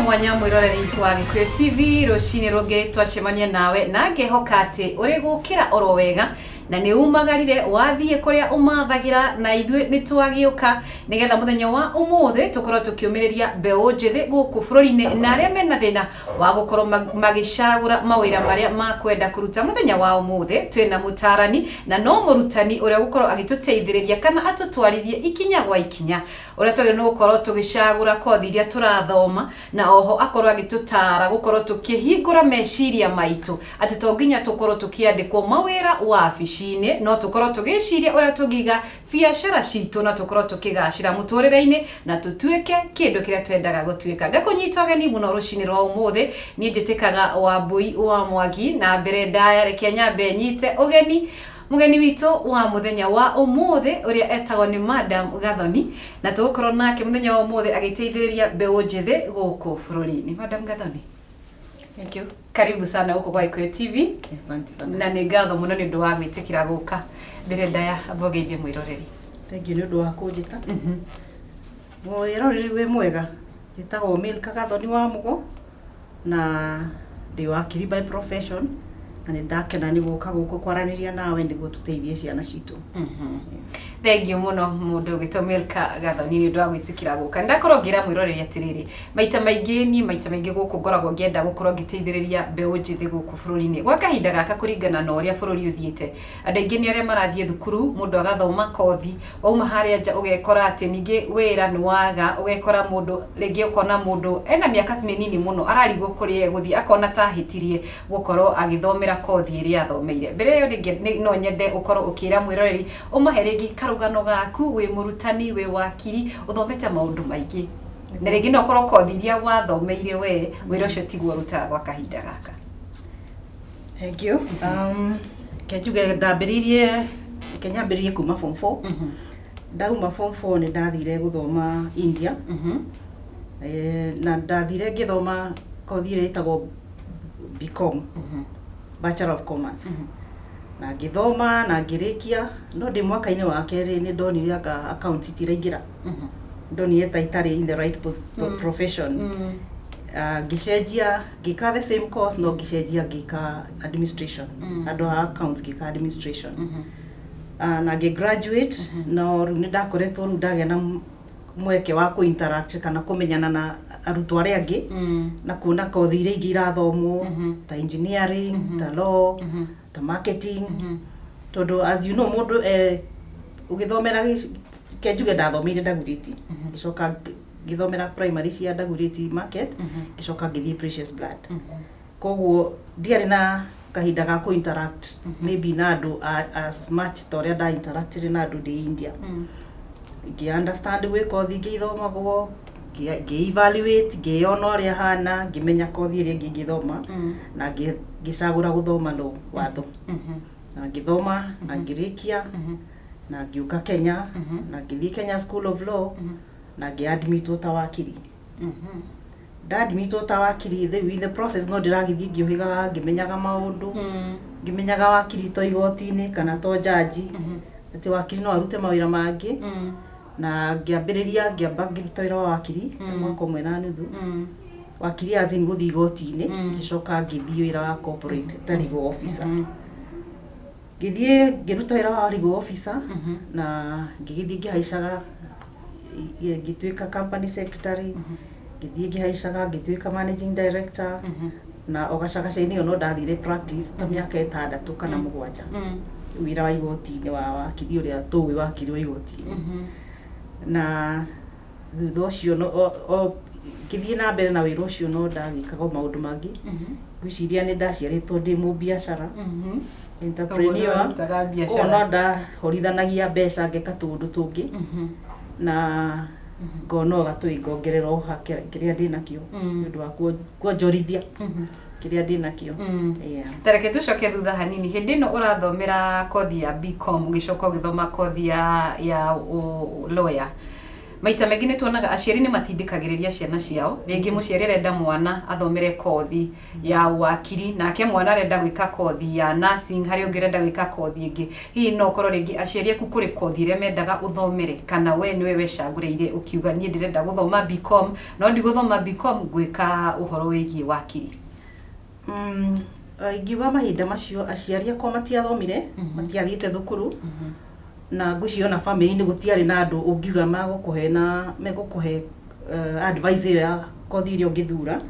mwanya mwiroreri wa Gikuyu TV rucini rungi twacemania nawe na ngehoka ati uri gukira oro wega na ni umagarire wathie kuria umathagira na ithwe ni twagiuka nigetha muthenya wa umuthi tukorwo tukiumiriria mbeu njithi guku bururi-ini na aria mena thina wa gukorwo magicagura mawira maria makwenda kuruta muthenya wa umuthi twina mutarani na no murutani uria gukorwo agituteithiriria kana atutwarithie ikinya gwa ikinya uria twagire no gukorwo tugicagura kothi iria turathoma na oho akorwo agitutara gukorwo tukihingura meciria maitu ati to nginya tukorwo tukiandikwo mawira wabici no tukorwo tugiciria uria tungiga biacara citu na tukorwo tukigacira muturire-ini na tutuike kindu kiria twendaga gutuika ngakunyita geni muno rucini rwa umuthi ni njitikaga Wambui wa Mwangi na mbere ndaya reke nyambe nyite ugeni mugeni witu wa muthenya wa umuthi uria etagwo ni Madam Gathoni na tugukorwo nake muthenya wa umuthi agiteithiriria mbeu njithi guku bururi-ini. Madam Gathoni, thank you. Karibu sana huko kwa Gikuyu TV. Asante sana. Na ni ngatho muno ni ndu wa gwitikira guka mbere ndaya abogeithie mwiroreri. Thank you ni ndu wa kunjita. Mwiroreri we mwega. Njitagwo Milka Gathoni wa Mugo na ndi wakiri by profession na ni ndakena ni guka guku kwaraniria nawe niguo tuteithie ciana citu. Thank you muno mundu ugitwo Milka Gathoni ni ndu wa gwitikira guka ndakorwo ngira mwiroreri atiriri maita maingi guku ngoragwo ngienda gukorwo ngiteithiriria mbeu njithi guku bururi-ini gwa kahinda gaka kuringana na uria bururi uthiite andu aingi ni aria marathie thukuru mundu agathoma kothi wauma haria nja ugekora ati ningi wira ni waga ugekora mundu ringi ukona mundu ena miaka minini muno ararigwo kuria guthie akona tahitirie gukorwo agithomera kothi iria athomeire mbere yo ringi no nyende ukorwo ukira mwiroreri umahe ringi karugano gaku wi murutani wi wakiri uthomete maundu maingi na ringi no korwo kothi iria wathomeire we wira ucio tiguo rutaga gwa kahinda gaka. Thank you. Kenjuge ndambiririe kenyambiririe kuma form 4. Ndauma form 4 ni ndathire guthoma India. Na ndathire ngithoma kothi iria itagwo BCom, Bachelor of Commerce. Na ngithoma na ngirikia no ndi mwaka-ini wa keri ni ndonire anga account itiraingira. Ndonire ta itari in the right profession. Ngicenjia ngika the same course no ngicenjia ngika administration. Andu ha accounts ngika administration. Na graduate no riu ni ndakoretwo riu ndagia na mweke wa ku interact kana kumenyana na arutwo aria angi na kuona kothi iria ingi irathomwo ta engineering, ta law, ta marketing. Tondu as you know mundu ugithomera kenjuge ndathomeire Dagoretti gicoka ngithomera primary cia Dagoretti market gicoka ngithie Precious Blood. Koguo ndiari na kahinda ga ku interact maybe na andu as much toria da interact na andu ndi India. Ngi understand we kothi ngithomagwo ngi evaluate ngiona uria hana ngimenya kothi iria ngithoma na ngicagura guthoma no watho na ngithoma na ngirikia na ngiuka Kenya na ngithie Kenya School of Law na ngiadmitwo ta wakiri. Admitwo ta wakiri in the process no ndiragithie ngiohigaga ngimenyaga maundu ngimenyaga wakiri to igoti-ini kana to jaji ati wakiri no arute mawira mangi na ngiambiriria ngiamba ngiruta wira wa wakiri mwaka umwe na nuthu. Wakiri azi nguthi igoti-ini ngicoka ngithie wira wa corporate ta legal officer. Ngithie ngiruta wira wa legal officer na ngithie ngihaicaga ngituika company secretary ngithie ngihaicaga ngituika managing director na ogacagaca-ini no ndathire practice ta miaka 6 kana 7 wira wa igoti-ini wa wakiri uria tuwi wakiri wa igoti-ini. Na thutha ucio no ngithie na mbere na wira ucio no ndagikaga maundu mangi gwiciria ni ndaciaritwo ndi mu biashara entrepreneur ona ndahorithanagia mbeca ngeka tundu tungi na ngono gatui ngongerera oha kiria ndinakio ndu wa kuonjorithia kiria ndinakio. Tareke tucoke thutha hanini hindi no urathomera kothi ya BCom ugicoka ugithoma kothi ya lawyer maita mengi nĩ tuonaga aciari nĩ matindĩkagĩrĩria ciana ciao rĩngĩ mũciari arenda mwana athomere kothi ya wakiri nake mwana arenda gwĩka kothi ya nursing harĩ ũngĩ arenda gwĩka kothi ĩngĩ hihi no korwo rĩngĩ aciari aku kũrĩ kothi iria mendaga ũthomere kana we nĩwe wecagũrĩire ũkiuga niĩ ndĩrenda gũthoma BCom no ndigũthoma BCom gwĩka ũhoro wĩgiĩ wakiri. Ingiuga mahinda macio aciari akwa matiathomire matiathiĩte thukuru na ngwĩciria family-inĩ gũtiarĩ na andũ ũngiuga megũkũhe advice ya kothi iria ũngĩthura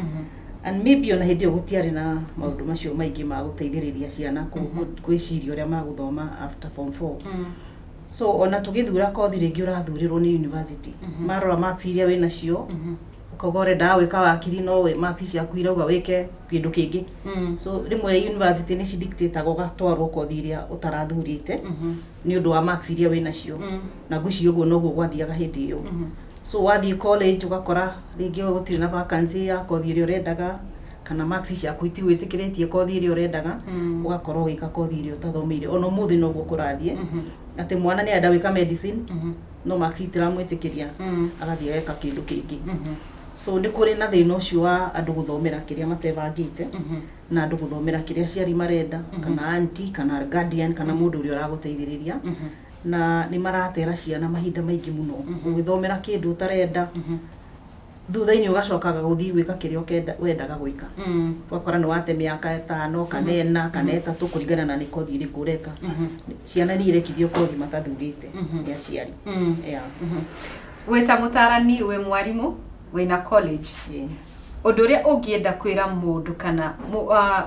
and maybe ona hĩndĩ ĩyo gũtiarĩ na maũndũ macio maingĩ ma gũteithĩrĩria ciana gwĩciria ũrĩa magũthoma after form 4 so ona tũgĩthura kothi rĩngĩ ũrathurĩrwo nĩ university marora marks iria wĩnacio ukauga ũrenda gwĩka wakiri no we marks ciaku irauga wĩke kĩndũ kĩngĩ so rĩmwe university nĩ cidictateaga ũgatwarwo kothi iria ũtarathurĩte nĩ ũndũ wa marks iria wĩnacio na ngwĩciria ũguo noguo gwathiaga hĩndĩ ĩyo so wathiĩ college ũgakora rĩngĩ gũtirĩ na vacancy ya kothi iria ũrendaga kana marks ciaku itigwĩtĩkĩrĩtie kothi iria ũrendaga ũgakorwo gwĩka kothi iria ũtathomeire ona ũmũthĩ noguo kũrathiĩ atĩ mwana nĩ arenda gwĩka medicine no marks itiramwĩtĩkĩria agathiĩ geka kĩndũ kĩngĩ so nĩ kũrĩ na thĩna ũcio wa andũ gũthomera kĩrĩa matebangĩte na andũ gũthomera kĩrĩa aciari marenda kana auntie kana guardian kana mũndũ ũrĩa ũragũteithĩrĩria na nĩ maratera ciana mahinda maingĩ mũno ũgĩthomera kĩndũ ũtarenda thutha-inĩ ũgacokaga gũthiĩ gwĩka kĩrĩa wendaga gwĩka ũgakora nĩ wate mĩaka 5 kana 4 kana 3 kũringana na nĩ kothi ĩrĩkũ ũreka ciana nĩ irekithio kothi matathurĩte nĩ aciari wĩ ta mũtarani wĩ mwarimũ wĩna college ũndũ ũrĩa ũngĩenda kwĩra mũndũ kana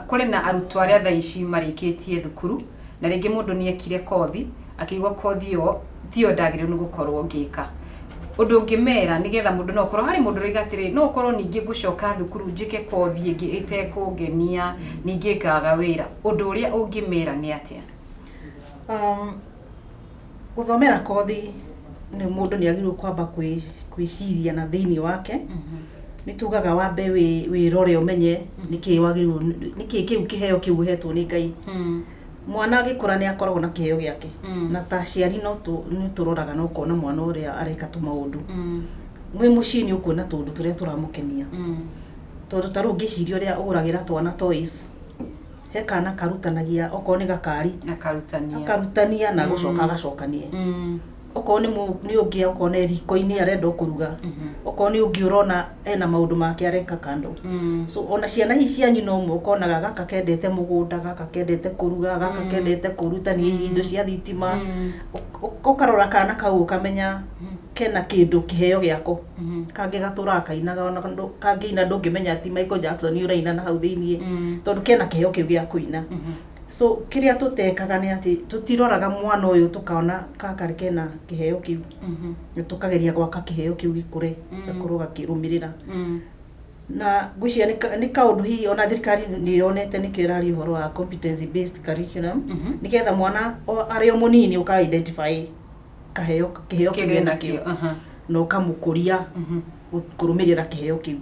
kũrĩ na arutwo arĩa thaa ici marĩkĩtie thukuru na rĩngĩ mũndũ nĩ ekire kothi akĩigua kothi ĩyo tiyo ndagĩrĩirwo nĩ gũkorwo ngĩka ũndũ ũngĩmera nĩgetha mũndũ no korwo harĩ mũndũ ũrauga atĩrĩ no korwo ningĩ ngũcoka thukuru njĩke kothi ĩngĩ ĩtekũngenia ningĩ ngaga wĩra ũndũ ũrĩa ũngĩmera nĩ atĩa? Gũthomera kothi nĩ mũndũ nĩ agĩrĩirwo kwamba kwĩciria na thĩinĩ wake nĩ tugaga wambe wĩrore ũmenye nĩkĩ wagĩrĩirwo nĩkĩ kĩu kĩheo kĩu ũhetwo nĩ Ngai mwana agĩkũra nĩ akoragwo na kĩheo gĩake na ta aciari no tũroraga no kona mwana ũrĩa areka tũmaũndũ mwĩ mũciĩ nĩ ũkuona tũndũ tũrĩa tũramũkenia tondũ ta rĩu ngĩciria ũrĩa ũgũragĩra twana toys he kana karutanagia okorwo nĩ gakari akarutania na gũcoka agacokanie okorwo nĩ ũngĩ okorwo nĩ riko-inĩ arenda kũruga okorwo nĩ ũngĩ ũrona ena maũndũ make areka kando so ona ciana ici cianyu no mũkonaga gaka kendete mũgũnda gaka kendete kũruga gaka kendete kũrutania indo cia thitima ũkarora kana kau ũkamenya kena kĩndũ kĩheo gĩako kangĩ gatũraga kainaga ona kangĩina ndũngĩmenya atĩ Michael Jackson ũraina na hau thĩinĩ tondũ kena kĩheo kĩu gĩa kũina so kĩrĩa tũtekaga nĩ atĩ tũtiroraga mwana ũyũ tũkaona kaka kena kĩheo kĩu tũkageria gwaka kĩheo kĩu gĩkũre gakorwo gakĩrũmĩrĩra na ngwĩciria nĩ kaũndũ hihi ona thirikari nĩ yonete nĩkĩo ĩraria ũhoro wa competency based curriculum nĩgetha mwana arĩ o mũnini ũka identify kĩheo kĩu nakĩo na ũkamũkũria kũrũmĩrĩra kĩheo kĩu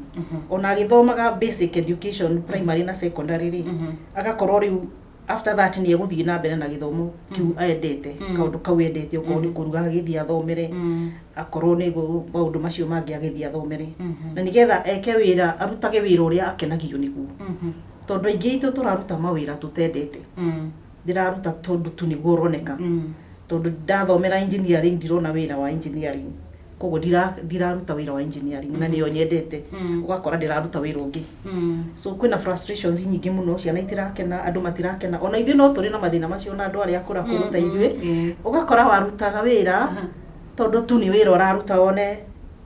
ona agĩthomaga basic education primary na secondary agakorwo rĩu after that nĩ egũthiĩ na mbere na gĩthomo kĩu endete kaũndũ kau endete okorwo nĩ kũruga agĩthiĩ athomere akorwo nĩ maũndũ macio mangĩ agĩthiĩ athomere na nĩgetha eke wĩra arutage wĩra ũrĩa akenagio nĩguo tondũ aingĩ itũ tũraruta mawĩra tũtendete ndĩraruta tondũ tu nĩguo ũroneka tondũ ndathomera engineering ndirona wĩra wa engineering koguo ndiraruta wĩra wa engineering na nĩyo nyendete ũgakora ndĩraruta wĩra ũngĩ so kwĩna frustrations nyingĩ mũno ciana itirakena andũ matirakena ona ithuĩ no tũrĩ na mathĩna macio na andũ arĩa akũra kũruta ithuĩ ũgakora warutaga wĩra tondũ tu nĩ wĩra ũraruta one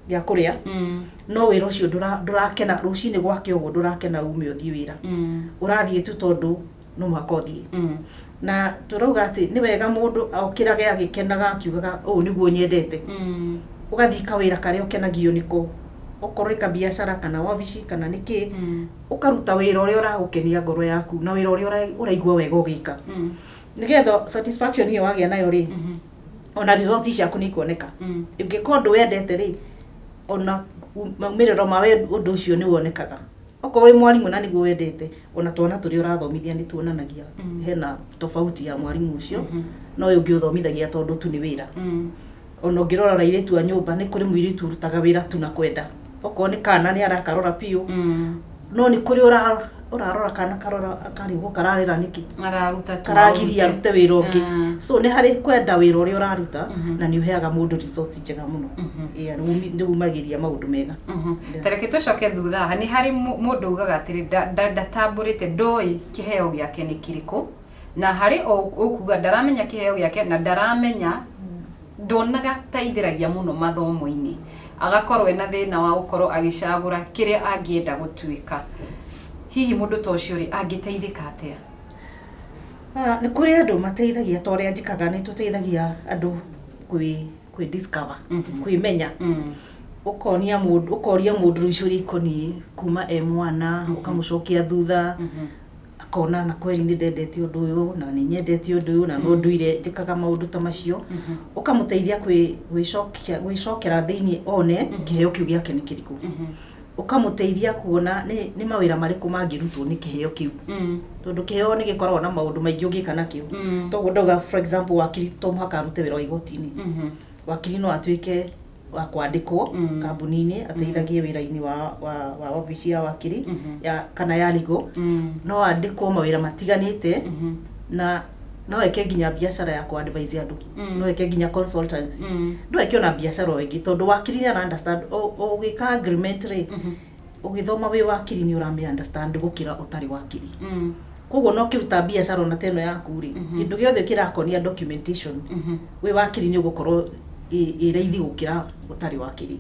gĩa kũrĩa no wĩra ũcio ndũrakena rũcinĩ gwake ũguo ndũrakena ume ũthiĩ wĩra ũrathiĩ tu tondũ no mwaka ũthiĩ na tũrauga atĩ nĩ wega mũndũ okĩrage agĩkenaga akiugaga ũũ nĩguo nyendete ũgathiĩ kawĩra karĩa ũkenagio nĩko okorwo ka biacara kana wabici kana nĩkĩ ũkaruta wĩra ũrĩa ũragũkenia ngoro yaku na wĩra ũrĩa ũraigua wega ũgĩka nĩgetha satisfaction hiyo wagĩa nayo rĩ ona results ciaku nĩ ikuoneka ũngĩkorwo ũndũ wendete rĩ ona maumĩrĩro ma ũndũ ũcio nĩ wonekaga okorwo wĩ mwarimũ na nĩguo wendete ona twana tũrĩa ũrathomithia nĩ tuonanagia hena tofauti ya mwarimũ ũcio no ũyũ ũngĩ ũthomithagia tondũ tu nĩ wĩra ona ngirora na iretu a nyumba ni kuri muiritu rutaga wira tu na kwenda oko ni kana ni arakarora piu no ni kuri urarora kana karora akari go kararira niki araruta karagiria rute wira ungi so ni hari kwenda wira uri uraruta na ni uheaga mundu result njega muno ndu magiria maundu mega tareke tucoke thutha ni hari mundu ugaga atiri ndatamburite ndoi kiheo giake ni kiriko na hari ukuga ndaramenya kiheo giake na ndaramenya ndonaga taithiragia muno mathomo-ini agakorwo ena thina wa gukorwo agicagura kiria angienda gutuika hihi mundu ta ucio ri angiteithika atia ni kuri andu mateithagia ta uria njikaga ni tuteithagia andu kwi discover kwimenya ukoria mundu ucio rikoni kuma mwana ukamucokia thutha akona na kweli ni ndendete undu uyu na ni nyendete undu uyu na no nduire njikaga maundu ta macio ukamuteithia gwicokera thiini one kiheo kiu giake ni kiriku ukamuteithia kuona ni mawira mariku mangirutwo ni kiheo kiu tondu kiheo ni gikoragwo na maundu maingi ungika nakio toguo ndoga for example wakiri to muhaka arute wira wa igoti-ini wakiri no atuike wa kwandikwo kambuni-ini ateithagie wira-ini wa obici ya wakiri ya kana ya ligo no andikwo mawira matiganite na no eke nginya biashara ya ku-advise andu no eke nginya consultancy no eke ona biashara ingi tondu wakiri ni understand ugika agreement ri ugithoma wi wakiri ni urame understand gukira utari wakiri koguo no kiruta biashara ona teno yaku ri indu giothe kirakonia documentation wi wakiri ni ugukorwo ireithi gukira utari wakiri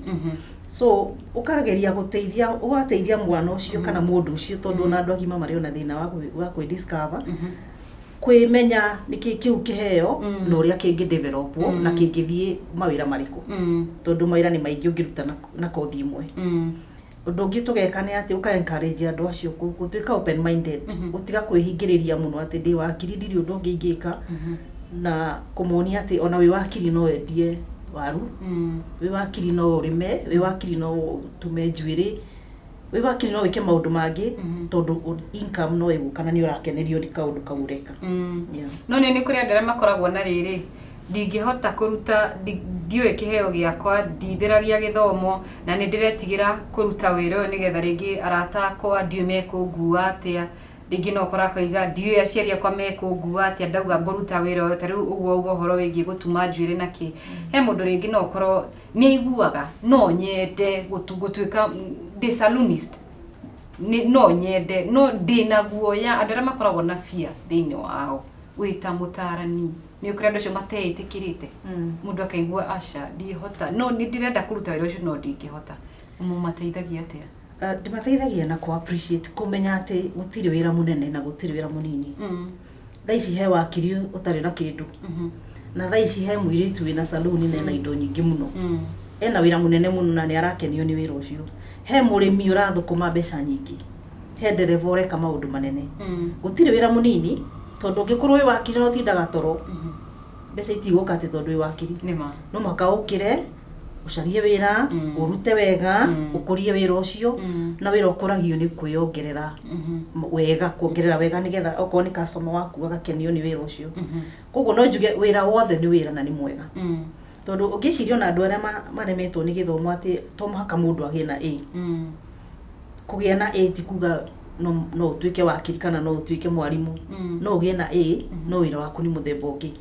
so ukarageria guteithia ugateithia mwana ucio kana mundu ucio tondu na andu agima mari ona thina wa kwi discover kwimenya niki kiu kiheo no uria kingi develop na kingithie mawira mariku tondu mawira ni maingi ungiruta na kothi imwe undu ungi tugeka ni ati uka encourage andu acio gutuika open minded utiga kwihingiriria muno ati ndi wakiri ndiri undu ungi ingika na kumuonia ati ona wi wakiri no endie waru wi wakiri no urime wi wakiri no tume njuiri wi wakiri no wike maundu mangi tondu income no iguka na ni urakenerio ni kaundu kaureka no ni kuri andara makoragwo na riri ndingihota kuruta ndiwe kiheo giakwa ndithiragia githomo na ni ndiretigira kuruta wira uyu nigetha ringi arata akwa ndiume kungua atia ringi no kora koiga ndiwe aciari akwa mekungua atia ndauga nguruta wira uyu tariu uguo uhoro wigi gutuma njuire naki he mundu ringi no korwo ni aiguaga no nyende gutuika salonist no nyende no ndina guoya andara makoragwo na fear thiini wao wita mutarani ni ukrenda cio mateetikirite mundu akaigua asha ndihota no ni ndirenda kuruta wira ucio no ndingihota mumateithagia atia ndimateithagia na ku appreciate kumenya ati gutiri wira munene na gutiri wira munini thaici he wakiri utari na kindu na thaici he muiritu wina saluni na indo nyingi muno ena wira munene muno na ni arakenio ni wira ucio he murimi urathukuma mbeca nyingi he ndereva ureka maundu manene gutiri wira munini tondu ungikorwo wi wakiri no tindaga toro mbeca itiguka ati tondu wi wakiri no maka ukire ucarie wira urute wega ukurie wira ucio na wira ukuragio ni kwiongerera wega kuongerera wega nigetha okorwo ni customer waku agakenio ni wira ucio koguo no njuge wira wothe ni wira na ni mwega tondu ungicirio na andu aria maremetwo ni githomo ati to muhaka mundu agie na A kugia na A ti kuga no utuike wakiri kana no utuike mwarimu no ugie na A no wira waku ni muthemba ungi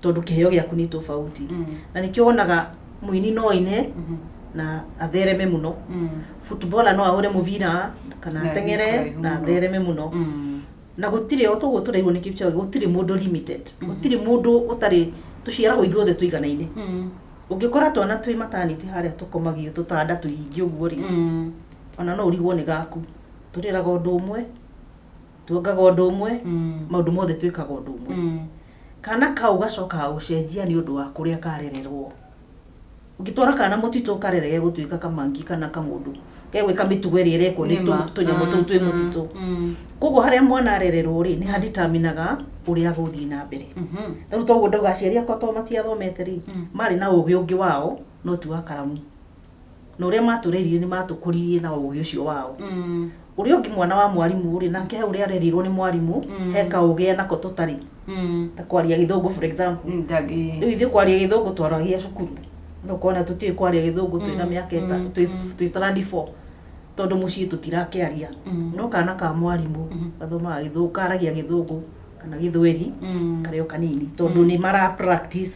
tondu kiheo giaku ni tofauti na nikio wonaga muini no ine na athereme muno footballer no ahure muvira kana atengere na athereme muno na gutire otoguo turaigwo ni Kipchoge gutire mundu limited gutire mundu utari tuciaragwo ithuothe tuiganaine ungikora twana twi maternity haria tukomagio tutanda tuingi uguo ri ona no urigwo ni gaku turiraga undu umwe tuongaga undu umwe maundu mothe twikaga undu umwe kana kau gacoka gucenjia ni undu wa kuria karererwo ungitwara kana mutito karerege gutuika kamangi kana kamundu gegwika mitugo iri irekwo ni tunyamo tuu twi mutito koguo haria mwana arererwo ri ni handitaminaga uria guthii na mbere taru toguo ndoga aciari akwa to matiathomete ri mari na ugi ungi wao no ti wa karamu no uria matureirire ni matukuririe na ugi ucio wao uria ungi mwana wa mwarimu ri nake he uria arerirwo ni mwarimu heka ugi nako tutari ta kwaria githungu for example riu ithu kwaria githungu twaragia cukuru no kona tutie kwaria githungu twina miaka twi study 4 tondu mucii tutirakiaria no kana ka mwarimu gathoma githukaragia githungu kana githweri kario kanini tondu ni mara practice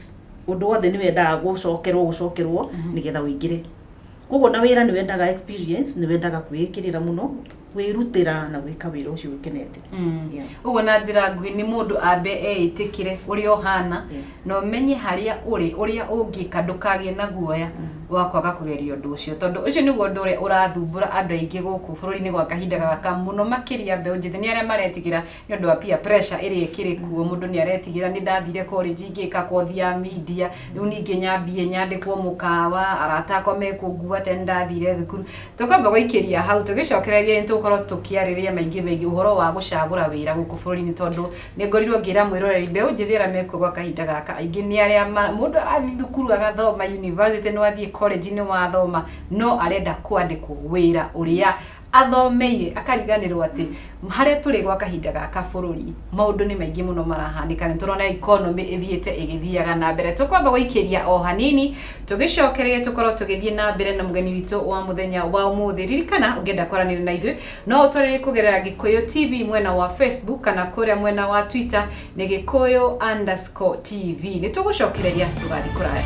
undu wothe ni wendaga gucokerwo nigetha wingire koguo na wira ni wendaga experience ni wendaga kwikirira muno wirutira na gwika wira ucio ukenete uguo na njira nguhi ni mundu ambe eitikire uri ohana no menye haria uri uria ungika ndukagie na guoya wakwaga kugeria undu ucio tondu ucio niguo undu uria urathumbura andu aingi guku bururi-ini gwa kahinda gaka muno makiria mbeu njithi ni aria maretigira ni undu wa peer pressure iri ikirikuo mundu ni aretigira ni ndathire college ngika kothi ya media riu ningi nyambie nyandikwo mukawa arata akwa mekungua tene ndathire thukuru tukamba gwikiria hau tugicokereria ni tukorwo tukiariria maingi uhoro wa gucagura wira guku bururi-ini tondu ni ngorirwo ngira mwiroreri mbeu njithi aria mekwo gwa kahinda gaka aingi ni aria mundu arathi thukuru agathoma university no athie college ni wathoma no arenda kwandikwo wira uria athomeire akariganirwo ati haria turi gwa kahinda gaka bururi maundu ni maingi muno marahanika ni turona economy ithiete igithiaga na mbere tukwamba gwikiria o hanini tugicokereria tukorwo tugithie na mbere na mugeni witu wa muthenya wa umuthi ririkana ungienda kwaranira na ithuĩ no utwarire kugerera Gikuyu TV mwena wa Facebook kana kuria mwena wa Twitter ni Gikuyu_TV ni tugucokereria tugathi kuraya.